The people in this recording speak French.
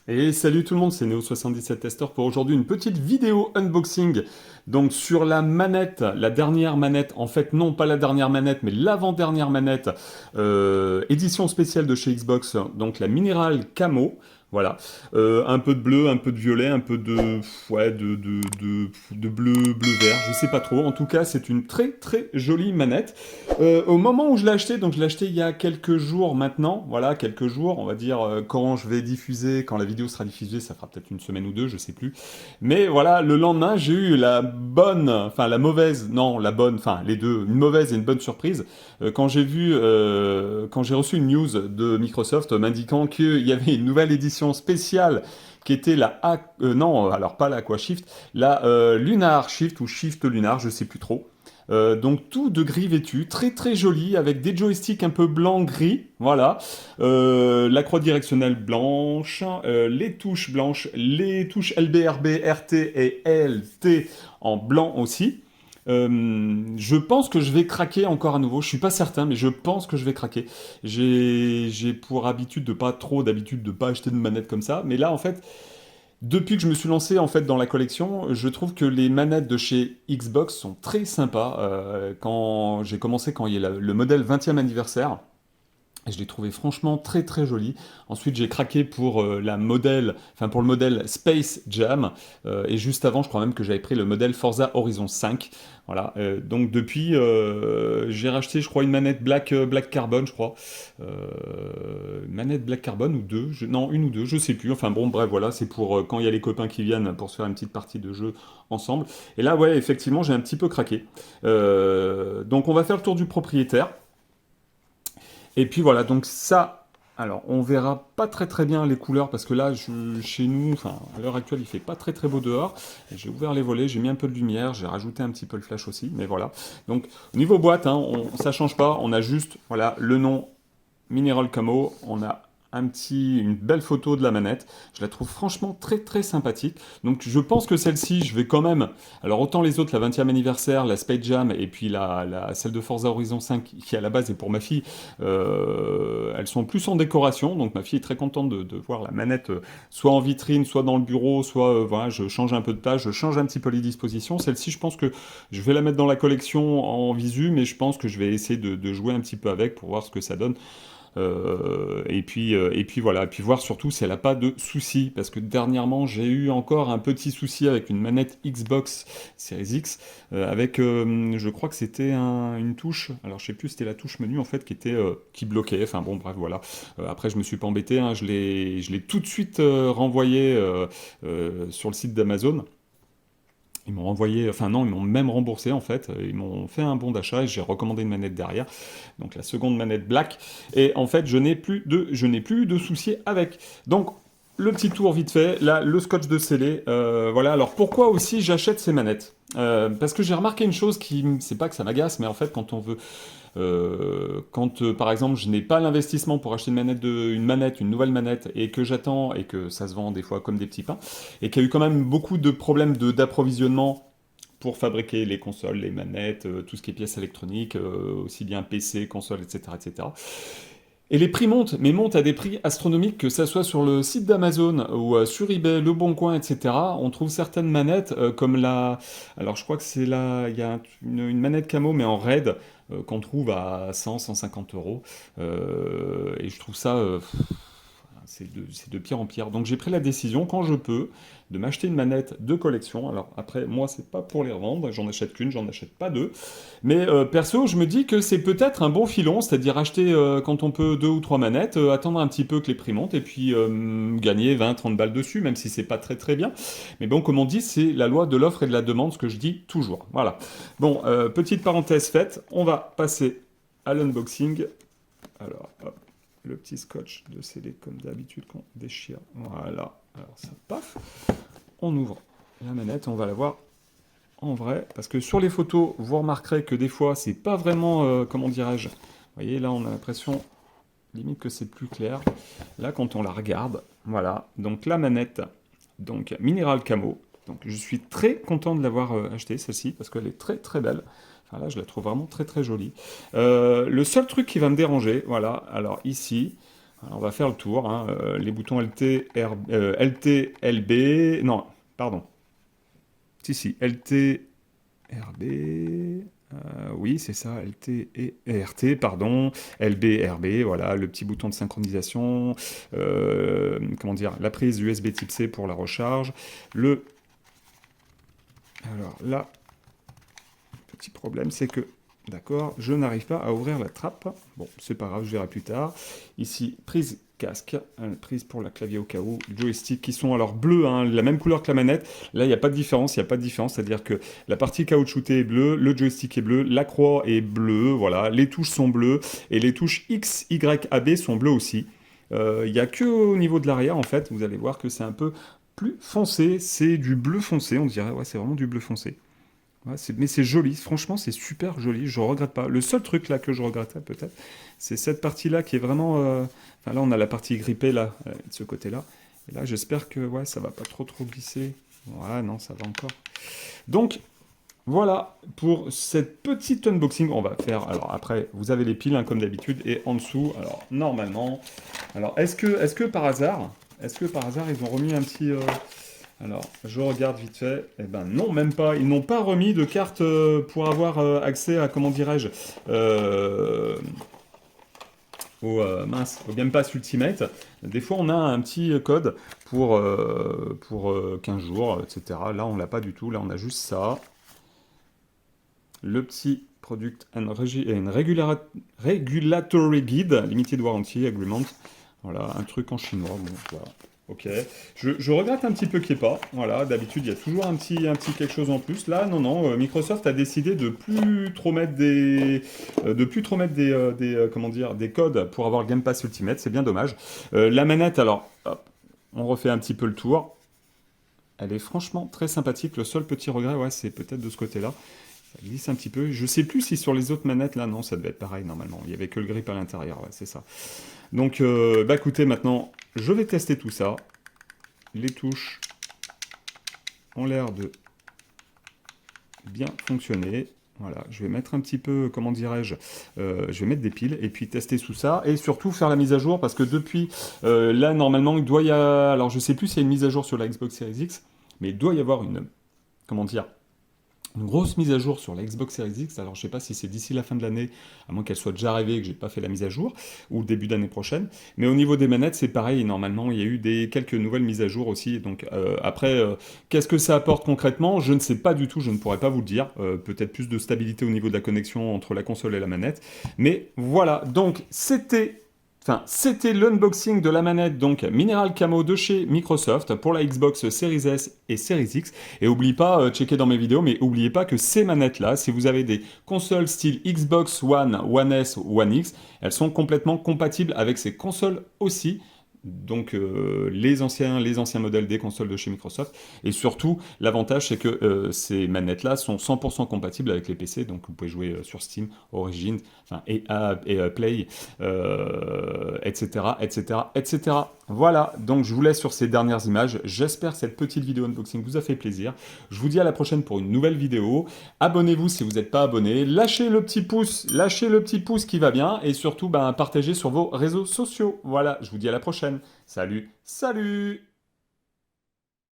Et salut tout le monde, c'est Neo77Tester pour aujourd'hui une petite vidéo unboxing. Donc sur la manette, la dernière manette, en fait non pas la dernière manette, mais l'avant-dernière manette, édition spéciale de chez Xbox, donc la Mineral Camo. Voilà. Un peu de bleu, un peu de violet, un peu de, ouais, de bleu, bleu-vert, je sais pas trop. En tout cas, c'est une très très jolie manette. Au moment où je l'ai acheté, donc je l'ai acheté il y a quelques jours maintenant, voilà, quelques jours, on va dire quand je vais diffuser, quand la vidéo sera diffusée, ça fera peut-être une semaine ou deux, je sais plus. Mais voilà, le lendemain, j'ai eu la bonne, enfin la mauvaise, non, la bonne, enfin les deux, une mauvaise et une bonne surprise, quand j'ai vu, quand j'ai reçu une news de Microsoft m'indiquant qu'il y avait une nouvelle édition spéciale qui était non, alors pas l'Aqua-Shift, la Lunar Shift ou Shift Lunar, je sais plus trop. Donc tout de gris vêtu, très très joli, avec des joysticks un peu blanc-gris, voilà. La croix directionnelle blanche, les touches blanches, les touches LB, RB, RT et LT en blanc aussi. Je pense que je vais craquer encore à nouveau. Je suis pas certain, mais je pense que je vais craquer. J'ai pour habitude de pas trop d'habitude de pas acheter de manette comme ça, mais là en fait depuis que je me suis lancé en fait dans la collection, je trouve que les manettes de chez Xbox sont très sympas. Quand j'ai commencé, quand il y a le modèle 20e anniversaire, je l'ai trouvé franchement très très joli. Ensuite, j'ai craqué pour pour le modèle Space Jam. Et juste avant, je crois même que j'avais pris le modèle Forza Horizon 5. Voilà. Donc depuis, j'ai racheté, je crois, une manette Black Carbon, je crois. Manette Black Carbon ou deux, non, une ou deux, je sais plus. Enfin bon, bref, voilà, c'est pour quand il y a les copains qui viennent pour se faire une petite partie de jeu ensemble. Et là, ouais, effectivement, j'ai un petit peu craqué. Donc on va faire le tour du propriétaire. Et puis voilà, donc ça, alors on verra pas très très bien les couleurs parce que là, chez nous, enfin à l'heure actuelle, il fait pas très très beau dehors. J'ai ouvert les volets, j'ai mis un peu de lumière, j'ai rajouté un petit peu le flash aussi, mais voilà. Donc au niveau boîte, hein, ça change pas, on a juste voilà le nom Mineral Camo, on a une belle photo de la manette. Je la trouve franchement très très sympathique. Donc je pense que celle-ci, je vais quand même. Alors autant les autres, la 20e anniversaire, la Space Jam et puis celle de Forza Horizon 5 qui à la base est pour ma fille, elles sont plus en décoration. Donc ma fille est très contente de voir la manette soit en vitrine, soit dans le bureau, soit voilà, je change un peu de place, je change un petit peu les dispositions. Celle-ci, je pense que je vais la mettre dans la collection en visu, mais je pense que je vais essayer de jouer un petit peu avec pour voir ce que ça donne. Et puis voilà, et puis voir surtout si elle n'a pas de soucis, parce que dernièrement j'ai eu encore un petit souci avec une manette Xbox Series X, je crois que c'était une touche, alors je sais plus, c'était la touche menu en fait qui bloquait, enfin bon bref voilà. Après je me suis pas embêté, hein, je l'ai tout de suite renvoyé sur le site d'Amazon. Ils m'ont renvoyé, enfin non, ils m'ont même remboursé en fait. Ils m'ont fait un bon d'achat et j'ai recommandé une manette derrière. Donc la seconde manette Black. Et en fait, je n'ai plus de soucis avec. Donc le petit tour vite fait. Là, le scotch de scellé. Voilà. Alors pourquoi aussi j'achète ces manettes? Parce que j'ai remarqué une chose qui, c'est pas que ça m'agace, mais en fait, quand par exemple je n'ai pas l'investissement pour acheter une nouvelle manette, et que j'attends et que ça se vend des fois comme des petits pains, et qu'il y a eu quand même beaucoup de problèmes d'approvisionnement pour fabriquer les consoles, les manettes, tout ce qui est pièces électroniques, aussi bien PC, console, etc., etc. Et les prix montent, mais montent à des prix astronomiques, que ça soit sur le site d'Amazon ou sur eBay, Le Bon Coin, etc. On trouve certaines manettes comme alors je crois que il y a une manette camo mais en RAID qu'on trouve à 100, 150 euros. Et je trouve ça, c'est de pire en pire. Donc j'ai pris la décision, quand je peux, de m'acheter une manette de collection. Alors après, moi, c'est pas pour les revendre, j'en achète qu'une, j'en achète pas deux. Mais perso, je me dis que c'est peut-être un bon filon, c'est-à-dire acheter quand on peut deux ou trois manettes, attendre un petit peu que les prix montent et puis gagner 20, 30 balles dessus, même si c'est pas très très bien. Mais bon, comme on dit, c'est la loi de l'offre et de la demande, ce que je dis toujours. Voilà. Bon, petite parenthèse faite, on va passer à l'unboxing. Alors, hop, le petit scotch de scellé comme d'habitude qu'on déchire. Voilà. Alors ça, paf. On ouvre la manette, on va la voir en vrai, parce que sur les photos, vous remarquerez que des fois, c'est pas vraiment, comment dirais-je, vous voyez, là, on a l'impression, limite, que c'est plus clair. Là, quand on la regarde, voilà, donc la manette, donc Mineral Camo, donc je suis très content de l'avoir achetée, celle-ci, parce qu'elle est très très belle. Enfin, là, je la trouve vraiment très très jolie. Le seul truc qui va me déranger, voilà, alors ici, Alors, on va faire le tour, hein. Les boutons LT, LT, LB, non, pardon. Si, LT, RB, oui, c'est ça, LT et RT, pardon, LB, RB, voilà, le petit bouton de synchronisation, comment dire, la prise USB type C pour la recharge, alors là, petit problème, c'est que, d'accord, je n'arrive pas à ouvrir la trappe, bon, c'est pas grave, je verrai plus tard, ici, prise casque, prise pour la clavier au cas où, joystick qui sont alors bleus, hein, la même couleur que la manette. Là, il n'y a pas de différence, c'est-à-dire que la partie caoutchoutée est bleue, le joystick est bleu, la croix est bleue, voilà, les touches sont bleues, et les touches X, Y, AB sont bleues aussi. Il n'y a que au niveau de l'arrière, en fait, vous allez voir que c'est un peu plus foncé, c'est du bleu foncé, on dirait, ouais, c'est vraiment du bleu foncé. Ouais, mais c'est joli, franchement c'est super joli, je regrette pas. Le seul truc là que je regrettais peut-être, c'est cette partie-là qui est vraiment... Enfin là on a la partie grippée là, de ce côté-là. Et là j'espère que ouais, ça va pas trop glisser. Ouais, non, ça va encore. Donc voilà pour cette petite unboxing. On va faire... Alors après, vous avez les piles hein, comme d'habitude. Et en dessous, alors normalement... Alors est-ce que par hasard... ils ont remis un petit... Alors, je regarde vite fait. Eh ben non, même pas. Ils n'ont pas remis de carte pour avoir accès à, comment dirais-je, au Game Pass Ultimate. Des fois, on a un petit code pour 15 jours, etc. Là, on l'a pas du tout. Là, on a juste ça. Le petit Product and Regulatory Guide, Limited Warranty Agreement. Voilà, un truc en chinois. Bon, voilà. Ok. Je regrette un petit peu qu'il n'y ait pas. Voilà, d'habitude, il y a toujours un petit quelque chose en plus. Là, non, Microsoft a décidé de plus trop mettre comment dire, des codes pour avoir le Game Pass Ultimate. C'est bien dommage. La manette, alors, hop, on refait un petit peu le tour. Elle est franchement très sympathique. Le seul petit regret, ouais, c'est peut-être de ce côté-là. Ça glisse un petit peu. Je sais plus si sur les autres manettes, là, non, ça devait être pareil normalement. Il n'y avait que le grip à l'intérieur, ouais, c'est ça. Donc, bah écoutez, maintenant, je vais tester tout ça. Les touches ont l'air de bien fonctionner. Voilà, je vais mettre un petit peu, comment dirais-je, je vais mettre des piles et puis tester tout ça. Et surtout faire la mise à jour parce que depuis, là, normalement, il doit y avoir... Alors, je sais plus s'il y a une mise à jour sur la Xbox Series X, mais il doit y avoir une... Comment dire ? Une grosse mise à jour sur la Xbox Series X, alors je sais pas si c'est d'ici la fin de l'année, à moins qu'elle soit déjà arrivée et que j'ai pas fait la mise à jour, ou début d'année prochaine, mais au niveau des manettes c'est pareil, normalement il y a eu quelques nouvelles mises à jour aussi, donc après, qu'est-ce que ça apporte concrètement? Je ne sais pas du tout, je ne pourrais pas vous le dire, peut-être plus de stabilité au niveau de la connexion entre la console et la manette, mais voilà, donc c'était l'unboxing de la manette donc Mineral Camo de chez Microsoft pour la Xbox Series S et Series X. Et n'oubliez pas, checker dans mes vidéos, mais n'oubliez pas que ces manettes-là, si vous avez des consoles style Xbox One, One S, One X, elles sont complètement compatibles avec ces consoles aussi. Donc les anciens modèles des consoles de chez Microsoft. Et surtout, l'avantage, c'est que ces manettes-là sont 100% compatibles avec les PC. Donc vous pouvez jouer sur Steam, Origin, enfin, et Play, etc., etc., etc. Voilà, donc je vous laisse sur ces dernières images. J'espère que cette petite vidéo unboxing vous a fait plaisir. Je vous dis à la prochaine pour une nouvelle vidéo. Abonnez-vous si vous n'êtes pas abonné. Lâchez le petit pouce qui va bien. Et surtout, partagez sur vos réseaux sociaux. Voilà, je vous dis à la prochaine. Salut, salut!